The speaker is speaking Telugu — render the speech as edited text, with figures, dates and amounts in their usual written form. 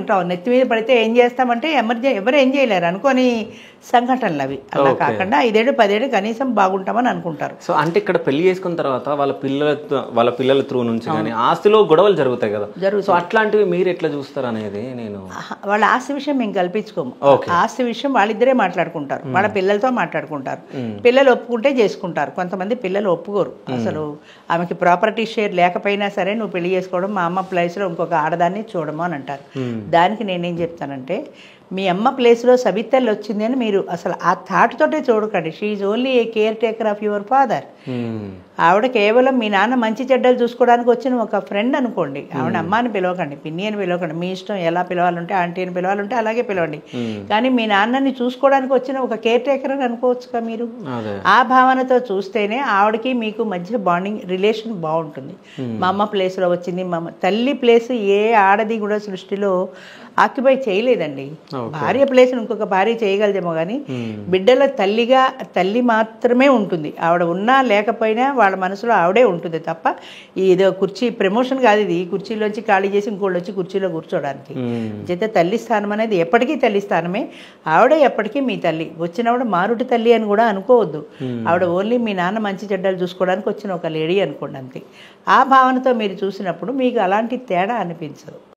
ఉంటాం. నెత్తి మీద పడితే ఏం చేస్తామంటే ఎవరు ఏం చేయలేరు అనుకోని సంఘటనలు అవి. అలా కాకుండా 5 ఏళ్ళు 10 ఏళ్ళు కనీసం బాగుంటామని అనుకుంటారు. సో అంటే ఇక్కడ పెళ్లి చేసుకున్న తర్వాత వాళ్ళ పిల్లల త్రూ నుంచి కానీ ఆస్తిలో గొడవలు జరుగుతాయి కదా. సో అట్లాంటివి మీరు ఎట్లా చూస్తారు అనేది నేను వాళ్ళ ఆస్తి విషయం మేము కల్పించుకోము. ఆస్తి విషయం వాళ్ళిద్దరే మాట్లాడుకుంటారు, వాళ్ళ పిల్లలతో మాట్లాడుకుంటారు. పిల్లలు ఒప్పుకుంటే చేసుకుంటారు. కొంతమంది పిల్లలు ఒప్పుకోరు. అసలు ఆమెకి ప్రాపర్టీ షేర్ లేకపోయినా సరే నువ్వు పెళ్లి చేసుకోవడం మా అమ్మ ప్లేస్లో ఇంకొక ఆడదాన్ని చూడము అని అంటారు. దానికి నేనేం చెప్తానంటే, మీ అమ్మ ప్లేస్లో సబితల్లి వచ్చింది అని మీరు అసలు ఆ థాట్ తోటే చూడకండి. She is only A care taker of your father. ఆవిడ కేవలం మీ నాన్న మంచి చెడ్డలు చూసుకోవడానికి వచ్చిన ఒక ఫ్రెండ్ అనుకోండి. ఆవిడ అమ్మ అని పిలవకండి, పిన్ని అని పిలవకండి. మీ ఇష్టం, ఎలా పిలవాలంటే ఆంటీ అని పిలవాలంటే అలాగే పిలవండి. కానీ మీ నాన్నని చూసుకోవడానికి వచ్చిన ఒక కేర్ టేకర్ అని అనుకోవచ్చుగా మీరు. ఆ భావనతో చూస్తేనే ఆవిడకి మీకు మధ్య బాండింగ్ రిలేషన్ బాగుంటుంది. మా అమ్మ ప్లేస్లో వచ్చింది, మా తల్లి ప్లేస్ ఏ ఆడది కూడా సృష్టిలో ఆక్యుపై చేయలేదండి. భార్య ప్లేస్ ఇంకొక భార్య చేయగలదేమో కానీ బిడ్డల తల్లిగా తల్లి మాత్రమే ఉంటుంది. ఆవిడ ఉన్నా లేకపోయినా వాళ్ళ మనసులో ఆవిడే ఉంటుంది తప్ప ఇదో కుర్చీ ప్రమోషన్ కాదు. ఇది ఈ కుర్చీలోంచి ఖాళీ చేసి ఇంకోళ్ళు వచ్చి కుర్చీలో కూర్చోడానికి. అయితే తల్లి స్థానం అనేది ఎప్పటికీ తల్లి స్థానమే. ఆవిడే ఎప్పటికీ మీ తల్లి. వచ్చినవిడ మారుటి తల్లి అని కూడా అనుకోవద్దు. ఆవిడ ఓన్లీ మీ నాన్న మంచి చెడ్డలు చూసుకోవడానికి వచ్చిన ఒక లేడీ అనుకోండి అంతే. ఆ భావనతో మీరు చూసినప్పుడు మీకు అలాంటి తేడా అనిపించదు.